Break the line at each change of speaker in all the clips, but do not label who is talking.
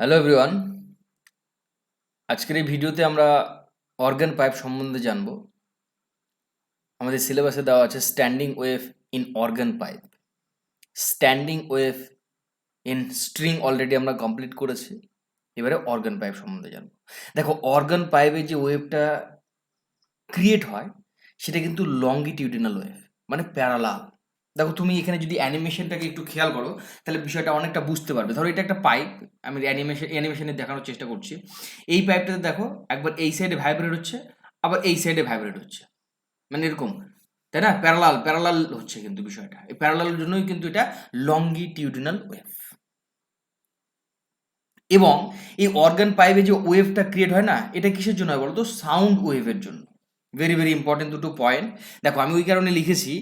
Hello everyone, আজকের এই ভিডিওতে আমরা অর্গান পাইপ সম্বন্ধে জানব। আমাদের সিলেবাসে দেওয়া আছে standing wave in organ pipe, standing wave in string already আমরা কমপ্লিট করেছি। এবারে অর্গান পাইপ সম্বন্ধে জানবো। দেখো, অর্গান পাইপে যে ওয়েভটা ক্রিয়েট হয় সেটা কিন্তু লঙ্গিটিউডিনাল ওয়েভ, মানে প্যারালাল। দেখো, তুমি এখানে যদি অ্যানিমেশনটাকে একটু খেয়াল করো তাহলে বিষয়টা অনেকটা বুঝতে পারবে। ধরো এটা একটা পাইপ, আমি অ্যানিমেশনে দেখানোর চেষ্টা করছি। এই পাইপটাতে দেখো, একবার এই সাইডে ভাইব্রেট হচ্ছে, আবার এই সাইডে ভাইব্রেট হচ্ছে, মানে এরকম, তাই না? প্যারালাল প্যারালাল হচ্ছে কিন্তু বিষয়টা। এই প্যারালালের জন্যই কিন্তু এটা লঙ্গিটিউডিনাল ওয়েভ। এবং এই অর্গান পাইপে যে ওয়েভটা ক্রিয়েট হয় না, এটা কিসের জন্য হয় বলতো? সাউন্ড ওয়েভের জন্য। ভেরি ভেরি ইম্পর্টেন্ট দুটো পয়েন্ট। দেখো, আমি ওই কারণে লিখেছি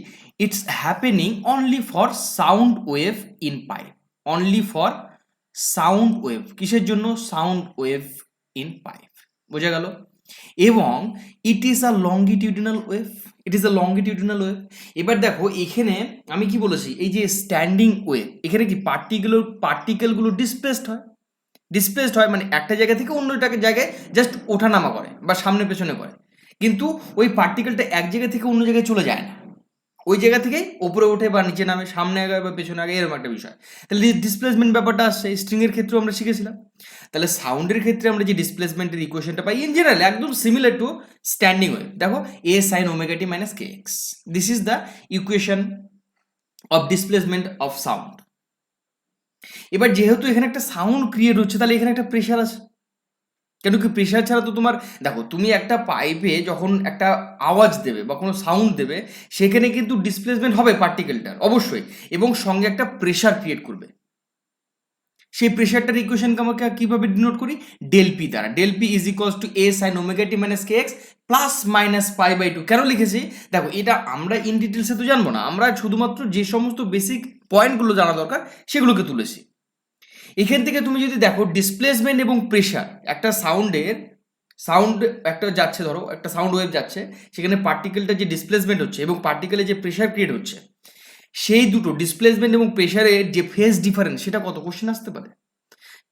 it's happening only for sound wave in pipe. Only for sound wave. কিসের জন্য? Sound wave in pipe. বোঝা গেল? এবং it is a longitudinal wave. It is a longitudinal wave. এবার দেখো, এখানে আমি কি বলেছি, এই যে স্ট্যান্ডিং ওয়েভ, এখানে কি পার্টিকেলগুলো ডিসপ্লেসড হয়। ডিসপ্লেসড হয় মানে একটা জায়গা থেকে অন্য জায়গায় জাস্ট ওঠানামা করে বা সামনে পেছনে করে, কিন্তু ওই পার্টিকেলটা এক জায়গা থেকে অন্য জায়গায় চলে যায় না। ওই জায়গা থেকেই ওপরে ওঠে বা নিচে নামে, সামনে আগে বা পেছনে আগে, এরকম একটা বিষয়। তাহলে ডিসপ্লেসমেন্ট ব্যাপারটা আসছে, স্ট্রিংয়ের ক্ষেত্রেও আমরা শিখেছিলাম। তাহলে সাউন্ডের ক্ষেত্রে আমরা যে ডিসপ্লেসমেন্টের ইকুয়েশনটা পাই, ইন জেনারেল একদম সিমিলার টু স্ট্যান্ডিং ওয়েভ। দেখো, A sine omega T minus K X, this is the equation of displacement of sound. এবার যেহেতু এখানে একটা সাউন্ড ক্রিয়েট হচ্ছে, তাহলে এখানে একটা প্রেশার আছে। কেন কি? প্রেশার ছাড়া তো তোমার, দেখো, তুমি একটা পাইপে যখন একটা আওয়াজ দেবে বা কোনো সাউন্ড দেবে, সেখানে কিন্তু ডিসপ্লেসমেন্ট হবে পার্টিকেলটার অবশ্যই, এবং সঙ্গে একটা প্রেশার ক্রিয়েট করবে। সেই প্রেশারটার ইকুয়েশনকে আমাকে কিভাবে ডিনোট করি? ডেল পি দ্বারা। Del P is equals to a sine omega T minus K x plus minus pi by two. কেন লিখেছি? দেখো, এটা আমরা ইন ডিটেলসে তো জানবো না, আমরা শুধুমাত্র যে সমস্ত বেসিক পয়েন্টগুলো জানা দরকার সেগুলোকে তুলেছি। এখান থেকে তুমি যদি দেখো, ডিসপ্লেসমেন্ট এবং প্রেশার, একটা সাউন্ড একটা যাচ্ছে, ধরো একটা সাউন্ড ওয়েভ যাচ্ছে, সেখানে পার্টিকেলটা যে ডিসপ্লেসমেন্ট হচ্ছে এবং পার্টিকেলে যে প্রেশার ক্রিয়েট হচ্ছে, সেই দুটো ডিসপ্লেসমেন্ট এবং প্রেশারের যে ফেজ ডিফারেন্স, সেটা কত? কোশ্চেন আসতে পারে।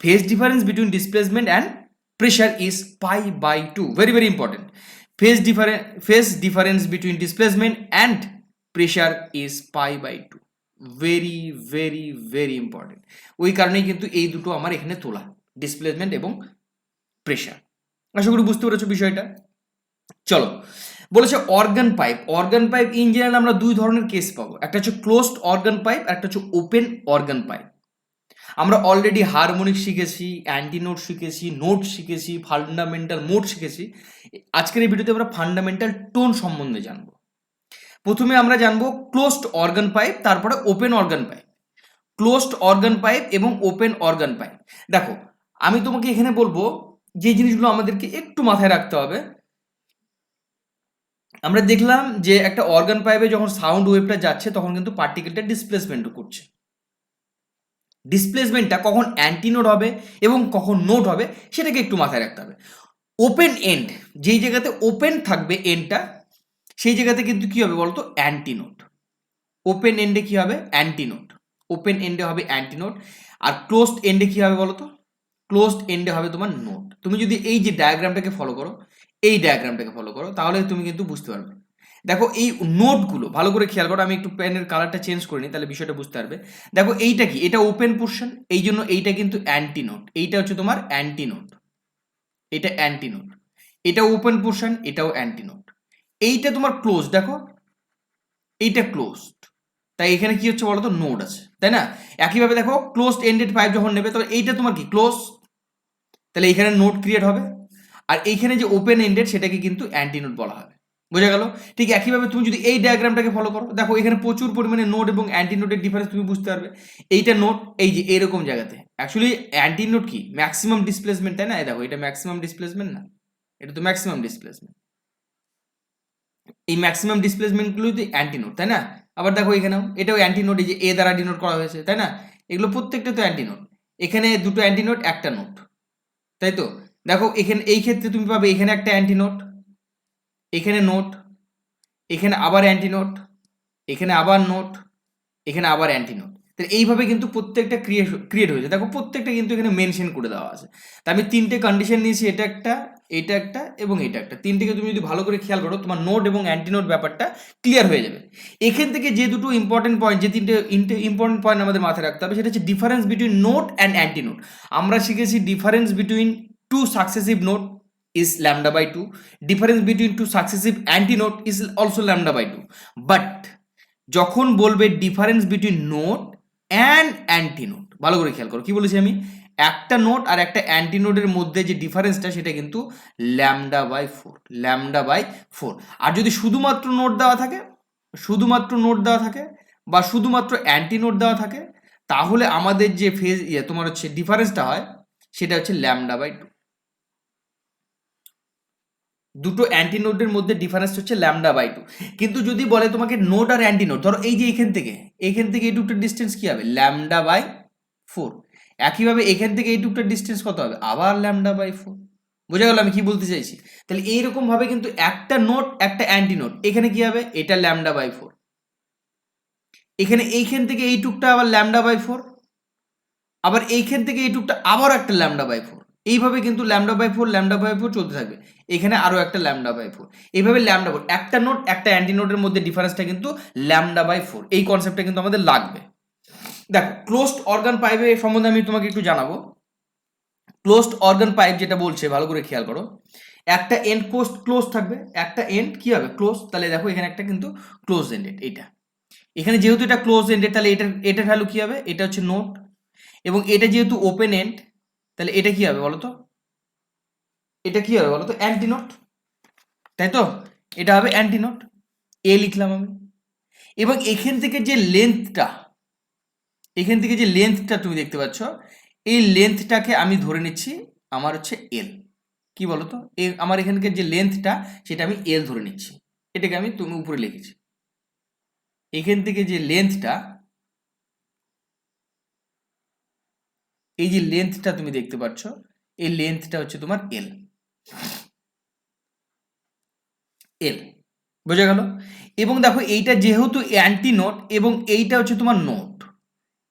Phase difference between displacement and pressure is pi by two. Very very important. Phase difference between displacement and pressure is pi by two. Very very very important. ওই কারণেই কিন্তু এই দুটো আমার এখানে তোলা, ডিসপ্লেসমেন্ট এবং প্রেশার। আশা করি বুঝতে পেরেছো বিষয়টা। চলো, বলেছে organ pipe. Organ pipe in general আমরা দুই ধরনের কেস পাবো, একটা হচ্ছে ক্লোজড অর্গান পাইপ, একটা হচ্ছে ওপেন অর্গান পাইপ। আমরা অলরেডি হারমোনিক শিখেছি, অ্যান্টি নোট শিখেছি, নোট শিখেছি, ফান্ডামেন্টাল মোড শিখেছি। আজকের এই ভিডিওতে আমরা ফান্ডামেন্টাল টোন সম্বন্ধে জানবো। প্রথমে আমরা জানবো ক্লোজড অর্গান পাইপ, তারপরে open organ pipe. Closed organ pipe এবং ওপেন অর্গান পাইপ। দেখো, আমি তোমাকে এখানে বলবো যে জিনিসগুলো আমাদেরকে একটু মাথায় রাখতে হবে। আমরা দেখলাম যে একটা অর্গান পাইপে যখন সাউন্ড ওয়েভটা যাচ্ছে, তখন কিন্তু পার্টিকেলটা ডিসপ্লেসমেন্ট করছে। ডিসপ্লেসমেন্টটা কখন অ্যান্টিনোড হবে এবং কখন নোড হবে সেটাকে একটু মাথায় রাখতে হবে। ওপেন এন্ড, যেই জায়গাতে ওপেন থাকবে এন্ডটা, সেই জায়গাতে কিন্তু কি হবে বলতো? অ্যান্টিনোড। ওপেন এন্ডে কি হবে? অ্যান্টিনোড। ওপেন এন্ডে হবে অ্যান্টিনোড। আর ক্লোজড এন্ডে কি হবে বলতো? ক্লোজড এন্ডে হবে তোমার নোড। তুমি যদি এই যে ডায়াগ্রামটাকে ফলো করো, এই ডায়াগ্রামটাকে ফলো করো, তাহলে তুমি কিন্তু বুঝতে পারবে। দেখো, এই নোটগুলো ভালো করে খেয়াল করো। আমি একটু পেনের কালারটা চেঞ্জ করে নিই, তাহলে বিষয়টা বুঝতে পারবে। দেখো, এইটা কি? এটা ওপেন পোর্শন, এই জন্য এইটা কিন্তু অ্যান্টিনোড। এইটা হচ্ছে তোমার অ্যান্টিনোড, এটা অ্যান্টিনোড। এটা ওপেন পোর্শন, এটাও অ্যান্টিনোড। এইটা তোমার ক্লোজ, দেখো এইটা ক্লোজড, তাই এখানে কি হচ্ছে বলতো? নোড আছে, তাই না? একইভাবে দেখো, ক্লোজড এন্ডেড পাইপ যখন নেবে, তবে এইটা তোমার কি? ক্লোজ, তাহলে এখানে নোড ক্রিয়েট হবে। আর এইখানে যে ওপেন এন্ডেড, সেটাকে কিন্তু অ্যান্টিনোড বলা হবে। বোঝা গেল? ঠিক একইভাবে তুমি যদি এই ডায়াগ্রামটাকে ফলো করো, দেখো এখানে প্রচুর পরিমাণে নোড এবং অ্যান্টিনোডের ডিফারেন্স তুমি বুঝতে পারবে। এইটা নোড, এই যে এরকম জায়গাতে অ্যাকচুয়ালি অ্যান্টিনোড কি? ম্যাক্সিমাম ডিসপ্লেসমেন্ট, তাই না? এই দেখো, এটা ম্যাক্সিমাম ডিসপ্লেসমেন্ট না, এটা তো ম্যাক্সিমাম ডিসপ্লেসমেন্ট। এই ম্যাক্সিমাম ডিসপ্লেসমেন্টগুলোই তো অ্যান্টিনোড, তাই না? আবার দেখো এখানেও এটাও অ্যান্টিনোড, এই যে এ দ্বারা ডিনোট করা হয়েছে, তাই না? এগুলো প্রত্যেকটা তো অ্যান্টিনোড। এখানে দুটো অ্যান্টিনোড, একটা নোড, তাই তো? দেখো, এখানে এই ক্ষেত্রে তুমি পাবে এখানে একটা অ্যান্টিনোড, এখানে নোট, এখানে আবার অ্যান্টিনোট, এখানে আবার নোট, এখানে আবার অ্যান্টিনোট। তাহলে এইভাবে কিন্তু প্রত্যেকটা ক্রিয়েট হয়েছে, দেখো প্রত্যেকটা কিন্তু এখানে মেনশন করে দেওয়া আছে। তা আমি তিনটে কন্ডিশন নিয়েছি, এটা একটা, এটা একটা এবং এটা একটা, তিনটেকে তুমি যদি ভালো করে খেয়াল করো তোমার নোট এবং অ্যান্টিনোট ব্যাপারটা ক্লিয়ার হয়ে যাবে। এখান থেকে যে দুটো ইম্পর্টেন্ট পয়েন্ট, যে তিনটে ইম্পর্টেন্ট পয়েন্ট আমাদের মাথায় রাখতে হবে, সেটা হচ্ছে difference between node and antinode. আমরা শিখেছি difference between two successive node is lambda by 2, difference between two successive antinote is also lambda by 2, but যখন বলবে ডিফারেন্স বিটুইন নোট অ্যান্ড অ্যান্টিনোট, ভালো করে খেয়াল করো কি বলেছি আমি, একটা নোট আর একটা অ্যান্টিনোটের মধ্যে যে ডিফারেন্সটা সেটা কিন্তু ল্যামডা বাই 4, ল্যামডা বাই 4। আর যদি শুধুমাত্র নোট দেওয়া থাকে, শুধুমাত্র নোট দেওয়া থাকে বা শুধুমাত্র অ্যান্টিনোট দেওয়া থাকে, তাহলে আমাদের যে ফেজ তোমার হচ্ছে ডিফারেন্সটা হয় সেটা হচ্ছে ল্যামডা বাই 2। দুটো অ্যান্টিনোটের মধ্যে ডিফারেন্স হচ্ছে ল্যামডা বাই 2। কিন্তু যদি বলে তোমাকে নোট আর অ্যান্টিনোট, ধরো এই যে এখান থেকে এই দুটোর ডিস্টেন্স কি হবে, ল্যামডা বাই 4। একইভাবে এখান থেকে এই দুটোর ডিস্টেন্স কত হবে, আবার ল্যামডা বাই 4। বোঝা গেল আমি কি বলতে চাইছি? তাহলে এইরকম ভাবে কিন্তু একটা নোট একটা অ্যান্টিনোট, এখানে কি হবে, এটা ল্যামডা বাই 4, এখানে এইখান থেকে এই টুকটা আবার ল্যামডা বাই 4, আবার এইখান থেকে এই টুকটা আবার একটা ল্যামডা বাই 4। এইভাবে কিন্তু ল্যামডা বাই 4 ল্যামডা বাই 4 চলতে থাকবে, এখানে আরো একটা ল্যামডা বাই 4, এইভাবে ল্যামডা 4, একটা নোট একটা অ্যান্টিনোটের মধ্যে ডিফারেন্সটা কিন্তু ল্যামডা বাই 4। এই কনসেপ্টটা কিন্তু আমাদের লাগবে। দেখো ক্লোজড অর্গান পাইপের সম্বন্ধে আমি তোমাকে একটু জানাবো। ক্লোজড অর্গান পাইপ যেটা বলছে ভালো করে খেয়াল করো, একটা এন্ড ক্লোজ থাকবে, একটা এন্ড কি হবে, ক্লোজ। তাহলে দেখো এখানে একটা কিন্তু ক্লোজ এন্ডেড, এইটা এখানে যেহেতু এটা ক্লোজ এন্ডেড, তাহলে এটার ভ্যালু কি হবে, এটা হচ্ছে নোট, এবং এটা যেহেতু ওপেন এন্ড, তাহলে এটা কি হবে বলতো, এটা কি হবে বলতো, অ্যান্টিনোট, তাই তো, এটা হবে অ্যান্টিনোট, এ লিখলাম আমি। এবং এখান থেকে যে লেন্থটা, এখান থেকে যে লেন্থটা তুমি দেখতে পাচ্ছ, এই লেন্থটাকে আমি ধরে নিচ্ছি আমার হচ্ছে এল। কি বলতো, আমার এখানকার যে লেন্থটা সেটা আমি এল ধরে নিচ্ছি, এটাকে আমি তুমি উপরে লিখেছি। এখান থেকে যে লেন্থটা, এই যে লেন্থটা তুমি দেখতে পাচ্ছ, এই লেন্থটা হচ্ছে তোমার এল, এল। বোঝা গেল? এবং দেখো এইটা যেহেতু অ্যান্টিনোট এবং এইটা হচ্ছে তোমার নোট,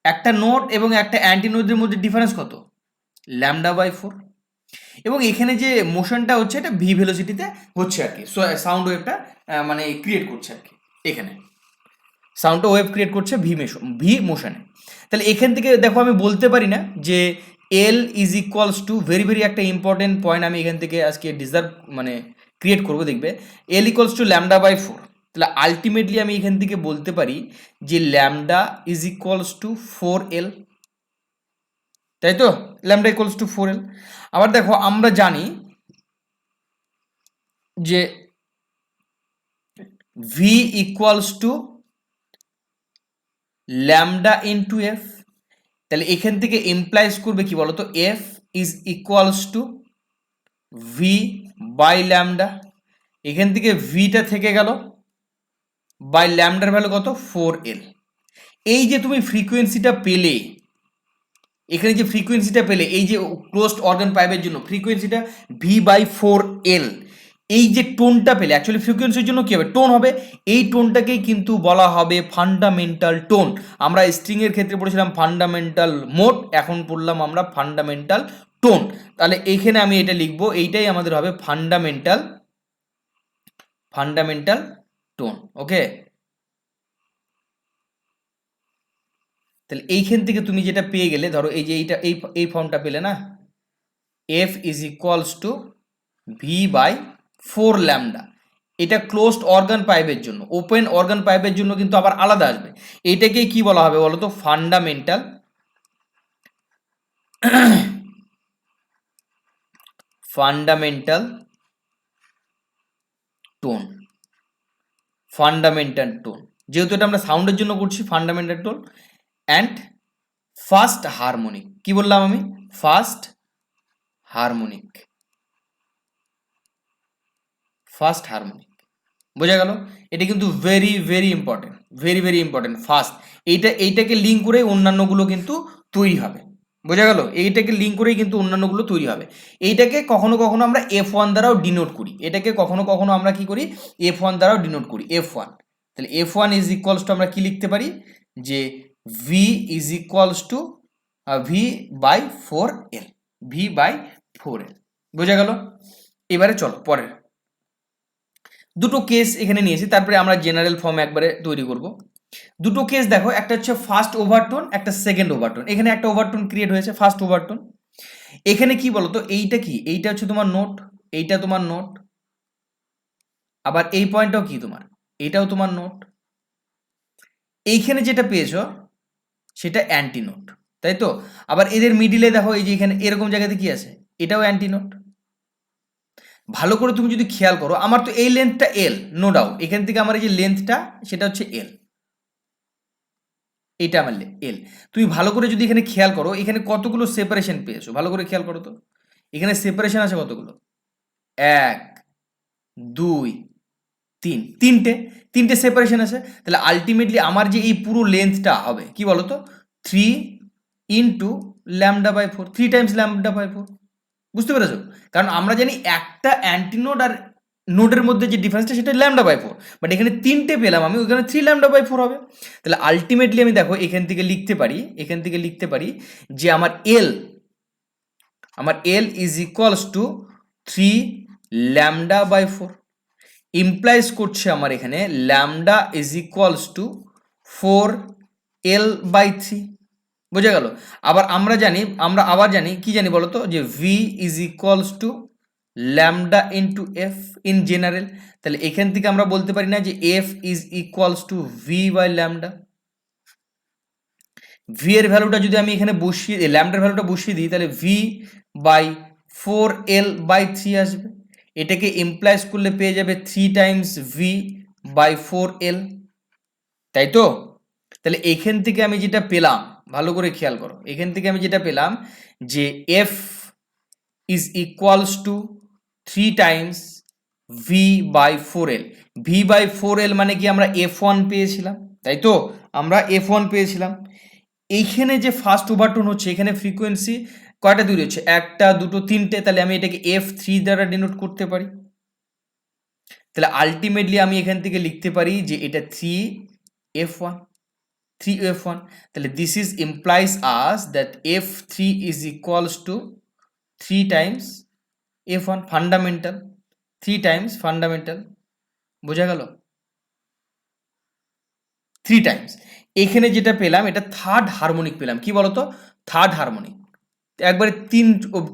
একটা নোট এবং একটা অ্যান্টিনোটের মধ্যে ডিফারেন্স কত, ল্যামডা বাই 4। এবং এখানে যে মোশনটা হচ্ছে এটা ভি ভেলোসিটিতে হচ্ছে আর কি, সাউন্ড ওয়েভটা মানে ক্রিয়েট করছে আর কি, এখানে সাউন্ড ওয়েভ ক্রিয়েট করছে ভি মোশনে। তাহলে এখান থেকে দেখো আমি বলতে পারি না যে এল is equals two, very very একটা ইম্পর্টেন্ট পয়েন্ট আমি এখান থেকে আজকে ডিজার্ভ মানে ক্রিয়েট করবো, দেখবে এল ইকুয়ালস টু ল্যামডা বাই 4। তাহলে আলটিমেটলি আমি এখান থেকে বলতে পারি যে lambda is equals to 4L, তাই তো, ল্যামডা ইকুয়ালস টু 4L। আবার দেখো আমরা জানি যে V equals to lambda into F. তাহলে এখান থেকে এমপ্লাইজ করবে কি বলতো, F is equals to V by lambda. এখান থেকে ভিটা থেকে গেল, বাই ল্যামডার ভ্যালু কত, 4L। এই যে তুমি ফ্রিকোয়েন্সিটা পেলে, এখানে যে ফ্রিকোয়েন্সিটা পেলে এই যে ক্লোজড অর্গান পাইপের জন্য ফ্রিকোয়েন্সিটা ভি বাই 4L, এই যে টোনটা পেলে, অ্যাকচুয়ালি ফ্রিকোয়েন্সির জন্য কি হবে, টোন হবে। এই টোনটাকেই কিন্তু বলা হবে ফান্ডামেন্টাল টোন। আমরা স্ট্রিং এর ক্ষেত্রে পড়েছিলাম ফান্ডামেন্টাল মোড, এখন পড়লাম আমরা ফান্ডামেন্টাল টোন। তাহলে এইখানে আমি এটা লিখবো, এইটাই আমাদের হবে ফান্ডামেন্টাল টোন। ওকে, তাহলে এইখান থেকে তুমি যেটা পেয়ে গেলে, ধরো এই যে এইটা এই ফর্মটা পেলে না, F is equals to V by 4 lambda. এটা ক্লোজড অর্গান পাইপের জন্য, ওপেন অর্গান পাইপের জন্য কিন্তু আবার আলাদা আসবে। এইটাকে কি বলা হবে বলতো, ফান্ডামেন্টাল টোন। ফান্ডামেন্টাল টোন, যেহেতু এটা আমরা সাউন্ডের জন্য করছি, fundamental tone and first harmonic. কি বললাম আমি, ফার্স্ট হারমোনিক, ফার্স্ট হারমোনিক। বোঝা গেল? এটা কিন্তু very very important, very very important. First এইটাকে লিঙ্ক করে অন্যান্যগুলো কিন্তু তৈরি হবে। বোঝা গেল? এইটাকে লিঙ্ক করেই কিন্তু অন্যান্যগুলো তৈরি হবে। এইটাকে কখনো কখনো আমরা F1 দ্বারাও ডিনোট করি, এটাকে কখনো কখনো আমরা কি করি, F1 দ্বারাও ডিনোট করি, F1। তাহলে F1 ইজ ইকুয়ালস টু আমরা কি লিখতে পারি, যে V is equals to V by 4L, V by 4L। বোঝা গেল? এবারে চলো পরের দুটো কেস এখানে নিয়েছি, তারপরে আমরা জেনারেল ফর্ম একবারে তৈরি করব। দুটো কেস দেখো, একটা হচ্ছে ফার্স্ট ওভারটোন, একটা সেকেন্ড ওভারটোন। এখানে একটা ওভারটোন ক্রিয়েট হয়েছে, ফার্স্ট ওভারটোন। এখানে কি বলতো, এইটা কি, এইটা হচ্ছে তোমার নোট, এইটা তোমার নোট, আবার এই পয়েন্টটাও কি তোমার, এটাও তোমার নোট। এইখানে যেটা পেয়েছো সেটা অ্যান্টি নোট, তাই তো? আবার এদের মিডিলে দেখো, এই যে এখানে এরকম জায়গাতে কি আছে, এটাও অ্যান্টি নোট। ভালো করে তুমি যদি খেয়াল করো, আমার তো এই লেন্থটা এল, নো ডাউট, এখান থেকে আমার এই যে লেন্থটা সেটা হচ্ছে এল, এটা আমার এল। তুমি ভালো করে যদি এখানে খেয়াল করো, এখানে কতগুলো সেপারেশন পেয়েছো, ভালো করে খেয়াল করো তো। এখানে সেপারেশন আছে কতগুলো, 1 2 3, তিনটে সেপারেশন আছে। তাহলে আলটিমেটলি আমার যে এই পুরো লেন্থটা হবে কি বলতো, 3 ইন্টু λ/4, 3 টাইমস λ/4। বুঝতে পেরেছো? কারণ আমরা জানি একটা অ্যান্টিনোড আর নোডের মধ্যে যে ডিফারেন্সটা সেটা λ/4, বাট এখানে তিনটে পেলাম আমি, ওখানে 3 λ/4 হবে। তাহলে আলটিমেটলি আমি দেখো এখান থেকে লিখতে পারি যে আমার L is equals to 3 λ/4, implies করছে আমার এখানে lambda is equals two 4L/3। বোঝা গেল? আবার আমরা জানি কি জানি বলতো, যে V is equals to lambda into F in general. তাহলে এখান থেকে আমরা বলতে পারি না যে F is equals to V by lambda. V এর ভ্যালুটা যদি আমি এখানে বসিয়ে দিই, ল্যামডার ভ্যালুটা বসিয়ে দিই, তাহলে ভি বাই 4L/3 আসবে। এটাকে ইমপ্লাইজ করলে পেয়ে যাবে 3 টাইমস ভি বাই 4L, তাই তো? তাহলে এখান থেকে আমি যেটা পেলাম, ভালো করে খেয়াল করো, এখান থেকে আমি যেটা পেলাম যে F is equals to 3 times V by 4L। V by 4L মানে কি, আমরা F1 পেয়েছিলাম, তাই তো? আমরা F1 পেয়েছিলাম। এইখানে যে ফার্স্ট ওভারটোন হচ্ছে, এখানে ফ্রিকোয়েন্সি কয়টা তৈরি হচ্ছে, 1টা 2টো 3টে, তাহলে আমি এটাকে F3 দ্বারা ডিনোট করতে পারি। তাহলে আলটিমেটলি আমি এখান থেকে লিখতে পারি যে এটা 3F1, তাহলে this is implies us that F3 is equals to 3 Times F1 fundamental, 3 times fundamental. বোঝা গেল? 3 টাইমস। এখানে যেটা পেলাম এটা থার্ড হারমোনিক পেলাম, কি বলতো, থার্ড হারমোনিক। একবারে 3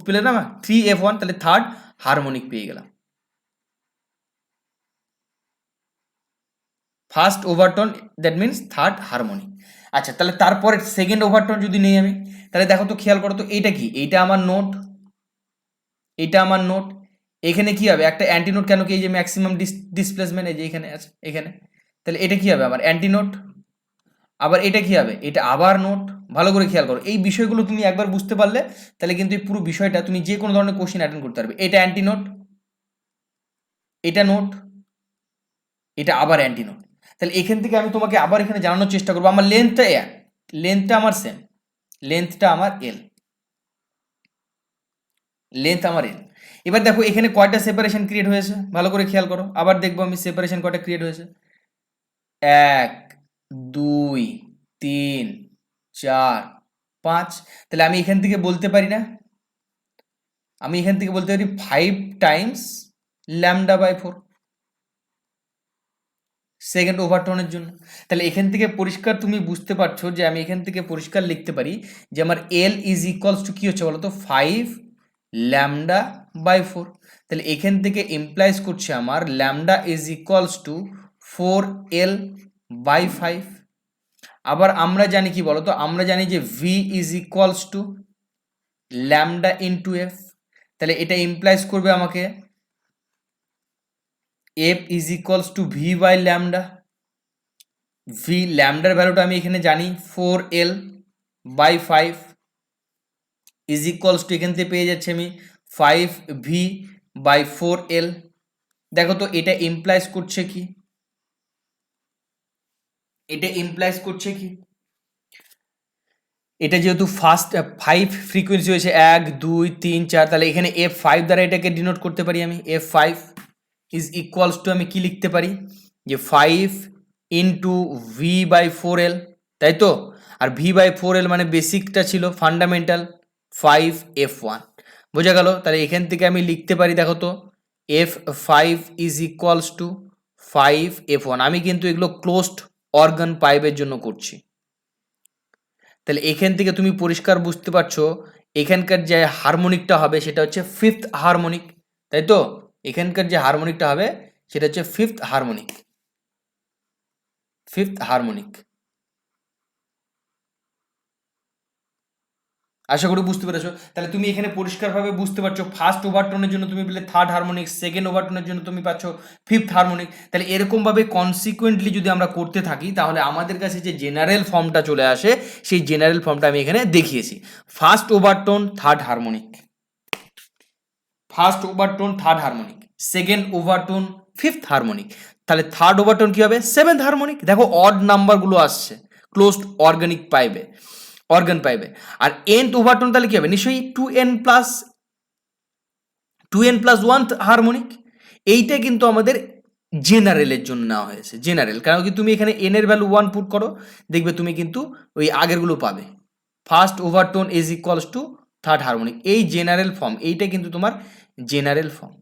পেলে না, 3F1, তাহলে থার্ড হারমোনিক পেয়ে গেলাম। First overtone, that means third harmonic. আচ্ছা, তাহলে তারপরে সেকেন্ড ওভারটোন যদি নেই আমি, তাহলে দেখো তো, খেয়াল করো তো, এইটা কি, এইটা আমার নোট, এইটা আমার নোট। এখানে কি হবে, একটা অ্যান্টিনোট, কেন কি, এই যে ম্যাক্সিমাম ডিসপ্লেসমেন্ট এই যে এখানে আছে, এখানে, তাহলে এটা কি হবে আমার অ্যান্টিনোট। আবার এটা কি হবে, এটা আবার নোট। ভালো করে খেয়াল করো, এই বিষয়গুলো তুমি একবার বুঝতে পারলে তাহলে কিন্তু এই পুরো বিষয়টা তুমি যে কোনো ধরনের কোশ্চেন অ্যাটেন্ড করতে পারবে। এটা অ্যান্টিনোট, এটা নোট, এটা আবার অ্যান্টিনোট। তাহলে এখান থেকে আমি তোমাকে আবার এখানে জানানোর চেষ্টা করবো, আমার লেন্থটা লেন্থটা আমার সেম, লেন্থটা আমার এল, লেন্থ আমার এল। এবার দেখো এখানে কয়টা সেপারেশন ক্রিয়েট হয়েছে, ভালো করে খেয়াল করো, আবার দেখবো আমি সেপারেশন কয়টা ক্রিয়েট হয়েছে, 1 2 3 4 5। তাহলে আমি এখান থেকে বলতে পারি না, আমি এখান থেকে বলতে পারি 5 টাইমস λ/4 সেকেন্ড ওভারটোনের জন্য। তাহলে এখান থেকে পরিষ্কার তুমি বুঝতে পারছো যে আমি এখান থেকে পরিষ্কার লিখতে পারি যে আমার এল ইজ ইকুয়ালস টু কি হচ্ছে বলো তো, 5 λ/4। তাহলে এখান থেকে ইমপ্লাইজ করছে আমার lambda is equals two 4L/5। আবার আমরা জানি কি বলতো, আমরা জানি যে V is equals to lambda into F. তাহলে এটা ইমপ্লাইজ করবে আমাকে F is equals to V by lambda. V ল্যামডার ভ্যালুটা আমি এখানে জানি 4L/5 ইজ ইকুয়ালস টু, এখান থেকে পেয়ে যাচ্ছে আমি 5V/4L। দেখো তো এটা ইমপ্লাইজ করছে কি, এটা ইমপ্লাইজ করছে কি, এটা যেহেতু ফার্স্ট 5 ফ্রিকোয়েন্সি হয়েছে 1 2 3 4, তাহলে এখানে F5 দ্বারা এটাকে ডিনোট করতে পারি আমি। F5 ইজ ইকুয়ালস টু, আমি কি লিখতে পারি যে 5 ইন্টু V/4L, তাই তো? আর V/4L মানে বেসিকটা ছিল ফান্ডামেন্টাল 5F1, বোঝা গেল? তাহলে এখান থেকে আমি লিখতে পারি, দেখো তো, F5 is equals two 5F1। আমি কিন্তু এগুলো ক্লোজড অর্গান পাইপের জন্য করছি। তাহলে এখান থেকে তুমি পরিষ্কার বুঝতে পারছো এখানকার যে হারমোনিকটা হবে সেটা হচ্ছে ফিফথ হারমোনিক, তাই তো? এখানকার যে হারমোনিকটা হবে সেটা হচ্ছে ফিফথ হারমোনিক, ফিফথ হারমোনিক। আশা করি বুঝতে পেরেছো। তাহলে তুমি এখানে পরিষ্কারভাবে বুঝতে পারছো ফার্স্ট ওভারটোনের জন্য তুমি পেলে থার্ড হারমোনিক, সেকেন্ড ওভারটোনের জন্য তুমি পাচ্ছ ফিফথ হারমোনিক। তাহলে এরকমভাবে কনসিকুয়েন্টলি যদি আমরা করতে থাকি তাহলে আমাদের কাছে যে জেনারেল ফর্মটা চলে আসে সেই জেনারেল ফর্মটা আমি এখানে দেখিয়েছি। First overtone third harmonic, first overtone third harmonic, second overtone fifth harmonic. তাহলে থার্ড ওভারটোন কি হবে? Seventh harmonic. দেখো অড নাম্বারগুলো আসছে ক্লোজড অর্গানিক পাইবে, অর্গান পাইবে। আর nth ওভারটোন তাহলে কি হবে? নিশ্চয়ই 2n+1 হারমোনিক। এইটা কিন্তু আমাদের জেনারেলের জন্য নেওয়া হয়েছে, জেনারেল। কারণ কি তুমি এখানে n এর ভ্যালু 1 পুট করো, দেখবে তুমি কিন্তু ওই আগেরগুলো পাবে। First overtone is equals to third harmonic, এই জেনারেল ফর্ম, এইটা কিন্তু তোমার জেনারেল ফর্ম।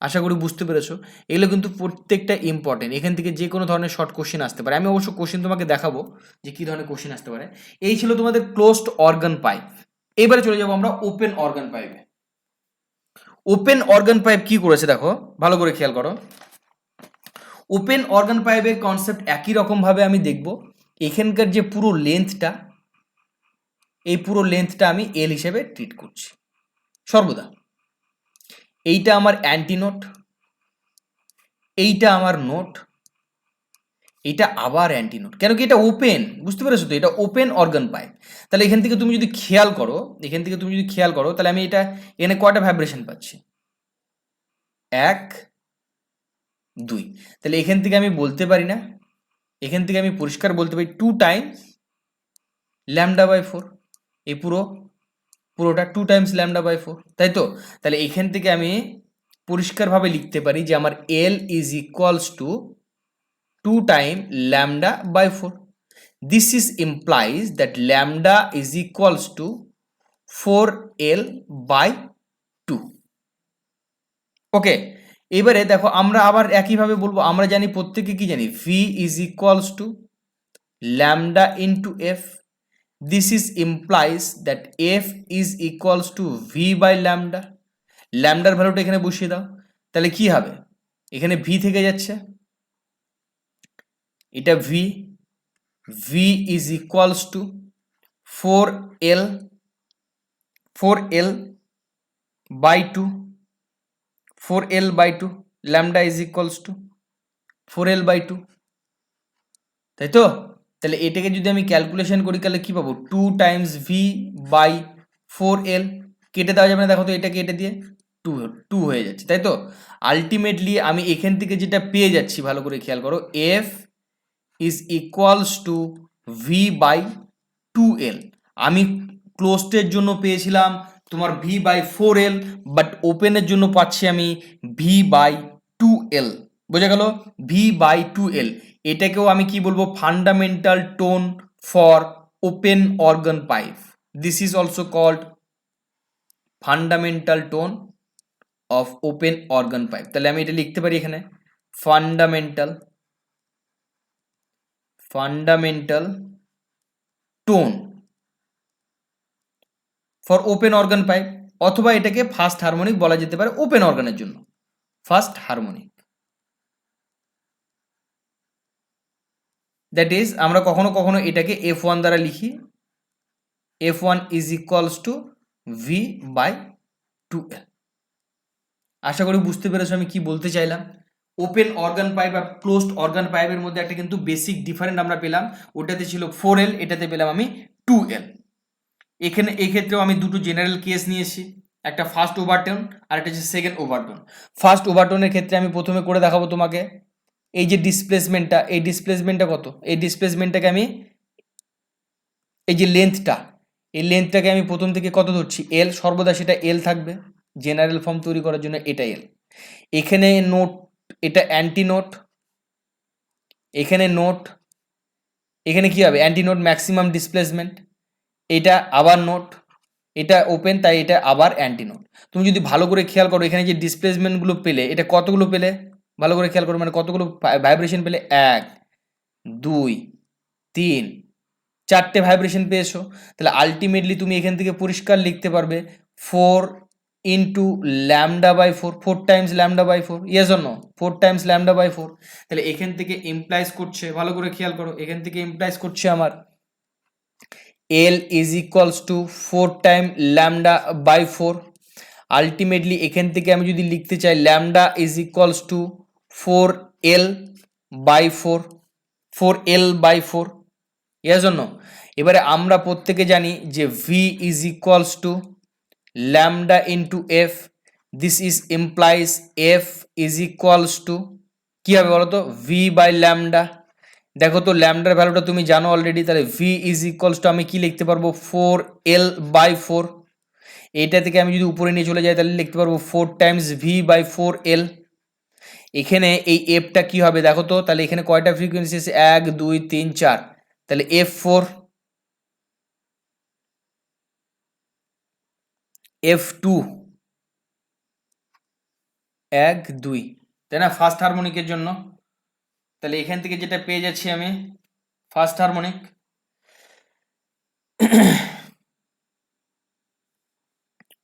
আশা করি বুঝতে পেরেছো। এগুলো কিন্তু প্রত্যেকটা ইম্পর্টেন্ট, এখান থেকে যে কোনো ধরনের শর্ট কোশ্চেন আসতে পারে। আমি অবশ্য কোশ্চেন তোমাকে দেখাবো যে কী ধরনের কোশ্চেন আসতে পারে। এই ছিল তোমাদের ক্লোজড অর্গান পাইপ। এবারে চলে যাবো আমরা ওপেন অর্গান পাইপে। ওপেন অর্গান পাইপ কি করেছে দেখো, ভালো করে খেয়াল করো। ওপেন অর্গান পাইপের কনসেপ্ট একই রকমভাবে আমি দেখব। এখানকার যে পুরো লেন্থটা, এই পুরো লেন্থটা আমি এল হিসেবে ট্রিট করছি সর্বদা। এইটা আমার অ্যান্টিনোট, এইটা আমার নোট, এইটা আবার অ্যান্টিনোট। কেন কি? এটা ওপেন, বুঝতে পেরেছো তো? এটা ওপেন অর্গান পাইপ। তাহলে এখান থেকে তুমি যদি খেয়াল করো, এখান থেকে তুমি যদি খেয়াল করো তাহলে আমি এটা এখানে কয়টা ভাইব্রেশন পাচ্ছি? 1 2। তাহলে এখান থেকে আমি বলতে পারি না, এখান থেকে আমি পরিষ্কার বলতে পারি 2 টাইমস λ/4। এই পুরোটা 2 টাইমস λ/4, তাই তো? তাহলে এখান থেকে আমি পরিষ্কারভাবে লিখতে পারি যে আমার L is equals to 2 time λ/4. This is implies that lambda is equals to 4L/2. ওকে, এবারে দেখো আমরা আবার একইভাবে বলবো। আমরা জানি, প্রত্যেকে কি জানি, V is equals to lambda into F. This is implies that F is equals to V by lambda. ল্যামডার ভ্যালুটা এখানে বসিয়ে দাও, তাহলে কি হবে? এখানে V থেকে যাচ্ছে, এটা V, V is equals to 4L by 2, 4L by 2, lambda is equals to 4L by 2, তাই তো? তাহলে এটাকে যদি আমি ক্যালকুলেশন করি তাহলে কি পাবো? 2 টাইমস V বাই 4L। কেটে দেওয়া যাবে না, দেখো তো, এটা কেটে দিয়ে 2 হয়ে যাচ্ছে, তাই তো? আলটিমেটলি আমি এখান থেকে যেটা পেয়ে যাচ্ছি, ভালো করে খেয়াল করো, F is equals to V by 2L। আমি ক্লোজডের জন্য পেয়েছিলাম তোমার V বাই 4L, বাট ওপেনের জন্য পাচ্ছি আমি V বাই 2L। বোঝা গেল? V by 2L। এটাকেও আমি কি বলবো? Fundamental tone for open organ pipe. This is also called fundamental tone of open organ pipe. তাহলে আমি এটা লিখতে পারি এখানে fundamental tone for open organ pipe, অথবা এটাকে ফার্স্ট হারমোনিক বলা যেতে পারে ওপেন অর্গানের জন্য, ফার্স্ট হারমোনিক। দ্যাট ইজ আমরা কখনো কখনো এটাকে F1 দ্বারা লিখি, F1 is equals to V by 2L। আশা করি বুঝতে পেরেছো আমি কি বলতে চাইলাম। ওপেন অর্গান পাইপ আর ক্লোজড অর্গান পাইপের মধ্যে একটা কিন্তু বেসিক ডিফারেন্ট আমরা পেলাম। ওটাতে ছিল 4L, এটাতে পেলাম আমি 2L। এখানে এক্ষেত্রেও আমি দুটো জেনারেল কেস নিয়েছি, একটা ফার্স্ট ওভারটোন আর একটা হচ্ছে সেকেন্ড ওভারটোন। ফার্স্ট ওভারটোনের ক্ষেত্রে আমি প্রথমে করে দেখাবো তোমাকে, এই যে ডিসপ্লেসমেন্টটা, এই ডিসপ্লেসমেন্টটা কত? এই ডিসপ্লেসমেন্টটাকে আমি, এই যে লেন্থটা, এই লেন্থটাকে আমি প্রথম থেকে কত ধরছি? L, সর্বদা সেটা L থাকবে। জেনারেল ফর্ম তৈরি করার জন্য এটা L। এখানে নোট, এটা অ্যান্টি নোট, এখানে নোট, এখানে কি হবে, অ্যান্টি নোট ম্যাক্সিমাম ডিসপ্লেসমেন্ট, এটা আবার নোট, এটা ওপেন, তাই এটা আবার অ্যান্টি নোট। তুমি যদি ভালো করে খেয়াল করো এখানে যে ডিসপ্লেসমেন্টগুলো পেলে, এটা কতগুলো পেলে, ভালো করে খেয়াল করো, মানে কতগুলো ভাইব্রেশন পেলে, 1 2 3 4টে ভাইব্রেশন পেয়েছো। তাহলে আলটিমেটলি তুমি এখান থেকে পরিষ্কার লিখতে পারবে 4 into lambda by 4, 4 times lambda by 4, yes or no, 4 times lambda by 4। তাহলে এখান থেকে ইমপ্লাইজ করছে, ভালো করে খেয়াল করো, এখান থেকে ইমপ্লাইজ করছে আমার L is equals to 4 time lambda by 4। Ultimately এখান থেকে আমি যদি লিখতে চাই lambda is equals to 4L by 4, 4L by 4, yes or no. এবারে আমরা প্রত্যেকে জানি যে V is equals to lambda into F, this is implies F is equals to কী হবে বলো তো, V বাই ল্যামডা। দেখো তো ল্যামডার ভ্যালুটা তুমি জানো অলরেডি, তাহলে V ইজ ইকুয়ালস টু আমি কি লিখতে পারবো, 4L বাই 4। এইটা থেকে আমি যদি উপরে নিয়ে চলে যাই তাহলে লিখতে পারবো 4 টাইমস V বাই 4L। এখানে এই এফটা কি হবে দেখো তো, তাহলে এখানে কয়টা ফ্রিকোয়েন্সি আছে, 1 2 3 4, তাহলে F4 F2 1 2, তাই না, ফার্স্ট হারমোনিকের জন্য। তাহলে এখান থেকে যেটা পেয়ে যাচ্ছি আমি ফার্স্ট হারমোনিক,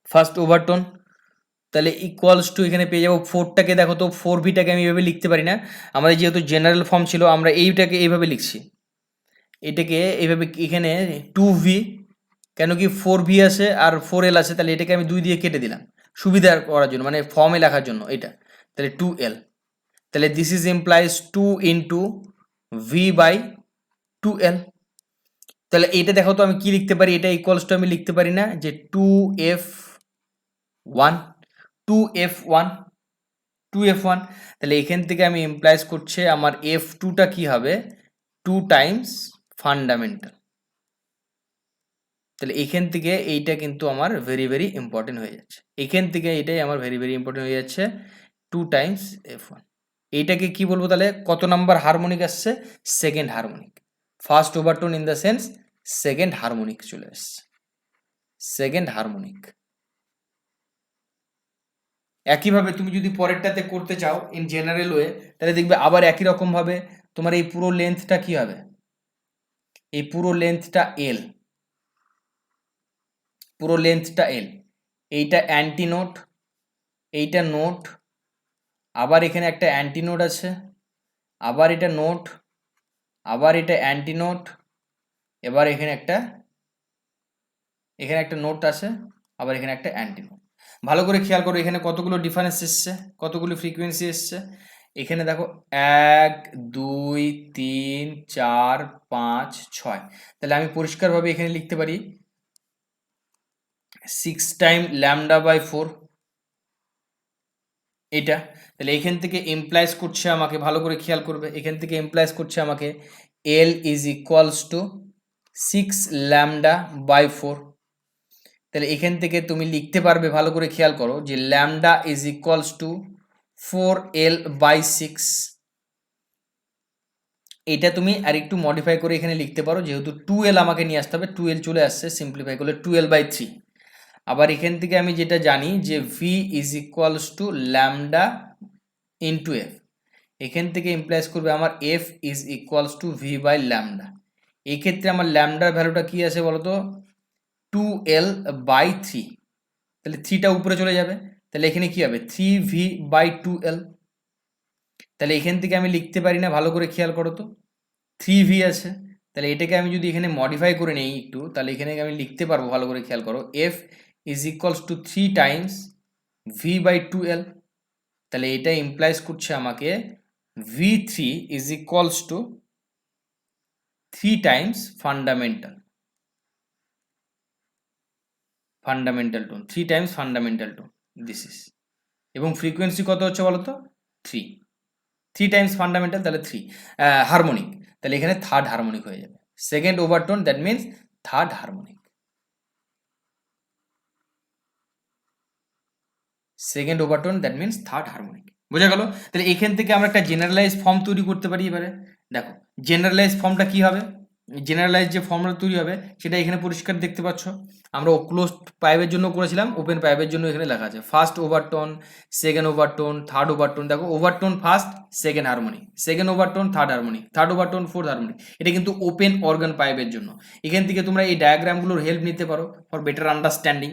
ফার্স্ট ওভারটোন, তাহলে ইকুয়ালস টু এখানে পেয়ে যাবো 4টাকে, দেখো তো 4V-টাকে আমি এইভাবে লিখতে পারি না, আমাদের যেহেতু জেনারেল ফর্ম ছিল আমরা এইটাকে এইভাবে লিখছি, এটাকে এইভাবে, এখানে 2V, কেন কি 4V আছে আর 4L আছে, তাহলে এটাকে আমি 2 দিয়ে কেটে দিলাম সুবিধা করার জন্য, মানে ফর্মে লেখার জন্য এটা, তাহলে 2L, তাহলে this is implies 2 into V by 2L। তাহলে এটা দেখো তো আমি কি লিখতে পারি, এটা ইকুয়ালস টু আমি লিখতে পারি না যে 2F1, 2F1, 2F1, তাহলে এখান থেকে আমি ইমপ্লাইজ করছে আমার F2টা কি হবে, 2 টাইমস ফান্ডামেন্টাল। তাহলে এখান থেকে এইটা কিন্তু আমার ভেরি ভেরি ইম্পর্টেন্ট হয়ে যাচ্ছে, এখান থেকে এটাই আমার ভেরি ভেরি ইম্পর্টেন্ট হয়ে যাচ্ছে, 2 টাইমস F1। এইটাকে কি বলবো তাহলে, কত নাম্বার হারমোনিক আসছে, second harmonic, first overtone in the sense second harmonic চলে আসছে, সেকেন্ড হারমোনিক। একইভাবে তুমি যদি পরেরটাতে করতে চাও ইন জেনারেল ওয়ে, তাহলে দেখবে আবার একই রকম ভাবে তোমার এই পুরো লেন্থটা কি হবে, এই পুরো লেন্থটা L, পুরো লেন্থটা L, এইটা অ্যান্টি নোট, এইটা নোট, আবার এখানে একটা অ্যান্টি নোট আছে, আবার এটা নোট, আবার এটা অ্যান্টি নোট, এবার এখানে একটা নোট আছে, আবার এখানে একটা অ্যান্টি নোট। ভালো করে খেয়াল করো এখানে কতগুলো ডিফারেন্স এসছে, কতগুলো ফ্রিকোয়েন্সি এসছে, এখানে দেখো 1 2 3 4 5 6, তাহলে আমি পরিষ্কারভাবে এখানে লিখতে পারি 6 টাইম ল্যামডা বাই 4 এটা। তাহলে এখান থেকে ইমপ্লাইজ করছে আমাকে, ভালো করে খেয়াল করবে, এখান থেকে ইমপ্লাইজ করছে আমাকে L is equals to 6 lambda by 4। তাহলে এখান থেকে তুমি লিখতে পারবে, ভালো করে খেয়াল করো, যে lambda is equals to 4L by 6। এটা তুমি আর একটু মডিফাই করে এখানে লিখতে পারো, যেহেতু 2L আমাকে নিয়ে আসতে হবে, 2L চলে আসছে, সিম্পলিফাই করলে 2L বাই 3। আবার এখান থেকে আমি যেটা জানি যে V is equals to lambda into F, এখান থেকে ইমপ্লাইজ করবে আমার F is equals to V by lambda. এই ক্ষেত্রে আমার ল্যামডার ভ্যালুটা কি আছে বলতো, 2L বাই 3, তাহলে 3টা উপরে চলে যাবে, তাহলে এখানে কি হবে 3V বাই 2L। তাহলে এখান থেকে আমি লিখতে পারি না, ভালো করে খেয়াল করো তো 3V আছে, তাহলে এটাকে আমি যদি এখানে মডিফাই করে নিই একটু, তাহলে এখানে আমি লিখতে পারবো, ভালো করে খেয়াল করো, F is equals to 3 times V by 2L। তাহলে এটা ইমপ্লাইজ করছে আমাকে V3 is equals to 3 times fundamental, fundamental tone, 3 times fundamental tone, this is, এবং ফ্রিকোয়েন্সি কত হচ্ছে বলো তো 3, 3 টাইমস ফান্ডামেন্টাল, তাহলে 3 হারমোনিক, তাহলে এখানে থার্ড হারমোনিক হয়ে যাবে, second overtone, that means third harmonic, second overtone that means third harmonic. বোঝা গেল? তাহলে এখান থেকে আমরা একটা জেনারেলাইজ ফর্ম তৈরি করতে পারি। এবারে দেখো জেনারেলাইজ ফর্মটা কি হবে, জেনারেলাইজ যে ফর্মুলা তৈরি হবে সেটা এখানে পরিষ্কার দেখতে পাচ্ছ। আমরা ক্লোজড পাইপের জন্য করেছিলাম, ওপেন পাইপের জন্য এখানে লেখা আছে first overtone, second overtone, third overtone. দেখো overtone first, second harmonic, second overtone third harmonic, third overtone fourth harmonic. এটা কিন্তু ওপেন অর্গান পাইপের জন্য। এখান থেকে তোমরা এই ডায়াগ্রামগুলোর হেল্প নিতে পারো for better understanding.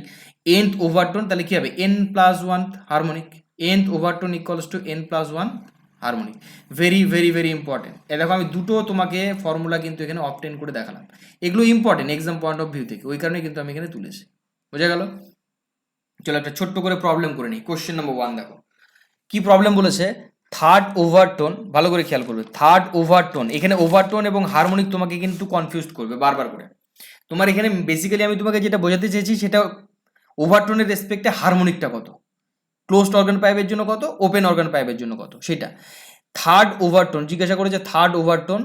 nth overtone তাহলে কি হবে n+1 harmonic, nth overtone equals to n+1 harmonic. Very very very important. এ দেখো আমি দুটো তোমাকে ফর্মুলা কিন্তু এখানে অবটেন করে দেখালাম। এগুলো important exam point of view থেকে, ওই কারণে কিন্তু আমি এখানে তুলেছি। বোঝা গেল? চলো একটা ছোট্ট করে প্রবলেম করে নিই। কোশ্চেন নম্বর 1 দেখো কি প্রবলেম বলেছে। থার্ড ওভারটোন, ভালো করে খেয়াল করবে, থার্ড ওভারটোন, এখানে ওভারটোন এবং হারমোনিক তোমাকে কিন্তু কনফিউজ করবে বারবার করে। তোমার এখানে বেসিক্যালি আমি তোমাকে যেটা বোঝাতে চেয়েছি সেটা ওভারটোনের রেসপেক্টে হারমোনিকটা কত, ক্লোজড অর্গান পাইপের জন্য কত, ওপেন অর্গান পাইপের জন্য কত, সেটা। থার্ড ওভারটোন জিজ্ঞাসা করেছে, third overtone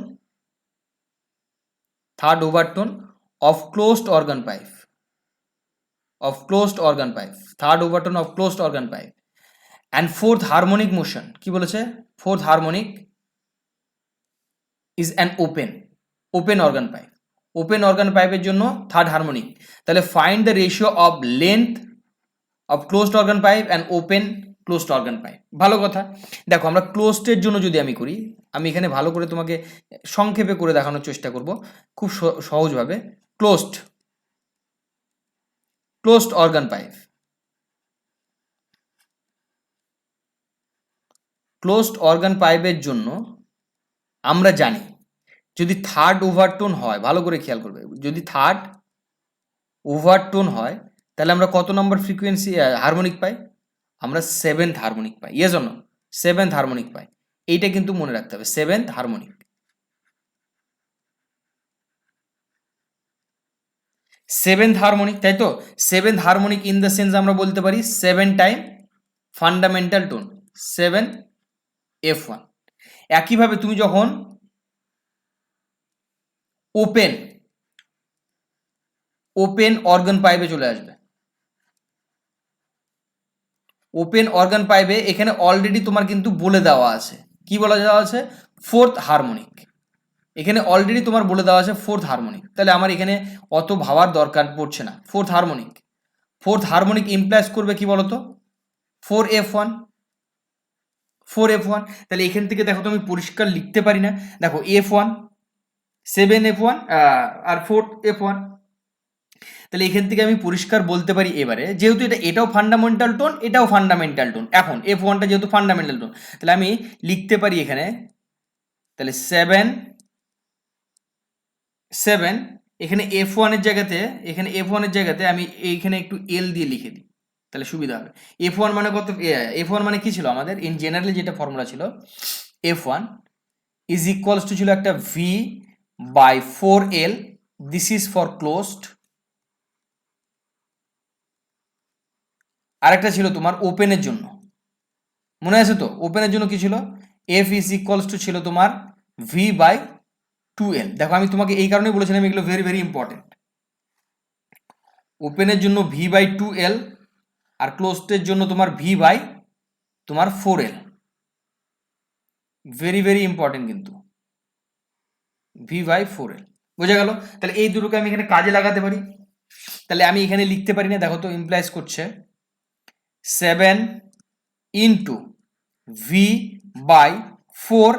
of closed organ pipe, of closed organ pipe, third overtone of closed organ pipe, and fourth harmonic motion কি বলেছে, fourth harmonic is an open organ pipe, open organ pipe এর জন্য third harmonic. তাহলে find the ratio of length of closed organ pipe and open closed organ pipe. ভালো কথা। দেখো আমরা ক্লোজডের জন্য যদি আমি করি, আমি এখানে ভালো করে তোমাকে সংক্ষেপে করে দেখানোর চেষ্টা করব খুব সহজভাবে। Closed organ pipe, closed organ পাইপের জন্য আমরা জানি যদি থার্ড ওভারটোন হয়, ভালো করে খেয়াল করবে, যদি থার্ড ওভারটোন হয় তাহলে আমরা কত নম্বর ফ্রিকোয়েন্সি হারমোনিক পাই, আমরা সেভেন্থ হারমোনিক পাই। Yes or no? Seventh harmonic পাই। এইটা কিন্তু মনে রাখতে হবে, সেভেন্থ হারমোনিক। সেভেন্থ হারমোনিক, তাই তো? Seventh harmonic in the sense আমরা বলতে পারি 7 টাইম ফান্ডামেন্টাল টোন, 7 F1। একইভাবে তুমি যখন ওপেন অর্গান পাইপে চলে আসবে, ওপেন অর্গান পাইপে এখানে অলরেডি তোমার কিন্তু বলে দেওয়া আছে, কি বলে দেওয়া আছে, ফোর্থ হারমোনিক। এখানে অলরেডি তোমার বলে দেওয়া আছে ফোর্থ হারমোনিক। তাহলে আমার এখানে অত ভাবার দরকার পড়ছে না। Fourth harmonic, fourth harmonic implies করবে কি বলতো, 4F1, 4F1। তাহলে এখান থেকে দেখো তো আমি পরিষ্কার লিখতে পারি না, দেখো F1, 7F1 আর 4F1। তাহলে এখান থেকে আমি পরিষ্কার বলতে পারি এবারে, যেহেতু এটাও ফান্ডামেন্টাল টোন, এটাও ফান্ডামেন্টাল টোন, এখন F1টা যেহেতু ফান্ডামেন্টাল টোন, তাহলে আমি লিখতে পারি এখানে, তাহলে 7 এখানে F1 এর জায়গাতে, এখানে F1 এর জায়গাতে আমি এইখানে একটু L দিয়ে লিখে দিই, তাহলে সুবিধা হবে। F1 মানে কত, F1 মানে কি ছিল আমাদের ইন জেনারেলি যেটা ফর্মুলা ছিল, F1 ইজ ইকুয়ালস টু ছিল একটা V/4L, this is for closed. আরেকটা ছিল তোমার ওপেনের জন্য, মনে আছে তো? ওপেনের জন্য কি ছিল, F ইজ ইকুয়ালস টু ছিল তোমার V/2L। দেখো আমি তোমাকে এই কারণেই বলেছিলাম এগুলো ভেরি ভেরি ইম্পর্টেন্ট। ওপেনের জন্য V/2L আর ক্লোজডের জন্য তোমার V/4L, ভেরি ভেরি ইম্পর্টেন্ট কিন্তু V/4L। বোঝা গেল? তাহলে এই দুটোকে আমি এখানে কাজে লাগাতে পারি। তাহলে আমি এখানে লিখতে পারি না, দেখো তো ইমপ্লাইজ করছে 7 ইন্টু V/4,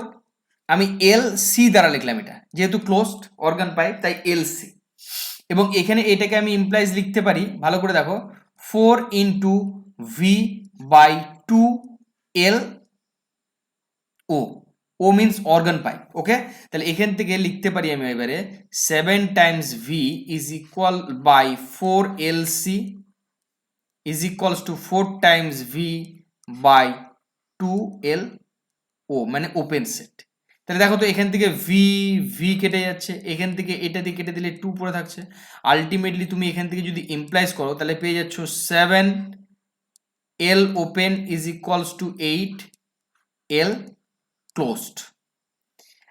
আমি LC দ্বারা লিখলাম, এটা যেহেতু ক্লোজড অর্গান পাইপ তাই LC। এবং এখানে এটাকে আমি ইমপ্লাইজ লিখতে পারি, ভালো করে দেখো, 4 into V/2L, O means organ pipe. Okay, তাহলে এখান থেকে লিখতে পারি আমি এবারে 7 times V is equal by 4LC is equals to 4 times V/2L, মানে ওপেন সেট। তাহলে দেখো তো এখান থেকে ভি কেটে যাচ্ছে, এখান থেকে এটা দিয়ে কেটে দিলে 2 পড়ে থাকছে। আলটিমেটলি তুমি এখান থেকে যদি ইমপ্লাইজ করো তাহলে পেয়ে যাচ্ছ 7L open is equals two 8L closed.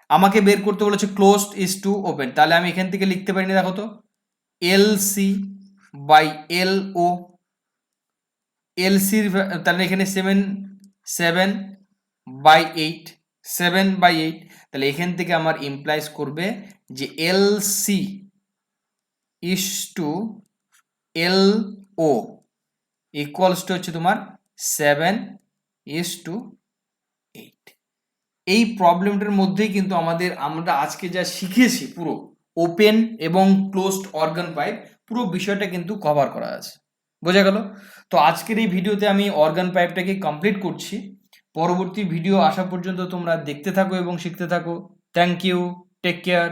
আমাকে বের করতে বলেছে ক্লোজড ইজ টু ওপেন, তাহলে আমি এখান থেকে লিখতে পারি না, দেখো তো, LC/LO, LC তাহলে এখানে 7/8, তাহলে এখান থেকে আমার ইমপ্লাইজ করবে যে LC is to LO equals to হচ্ছে তোমার 7:8। এই প্রবলেমটার মধ্যেই কিন্তু আমরা আজকে যা শিখেছি পুরো ওপেন এবং ক্লোজড অর্গান পাইপ পুরো বিষয়টা কিন্তু কভার করা আছে। বোঝা গেল? তো আজকের এই ভিডিওতে আমি অর্গান পাইপটাকে কমপ্লিট করছি। পরবর্তী ভিডিও আসা পর্যন্ত তোমরা দেখতে থাকো এবং শিখতে থাকো। Thank you, take care.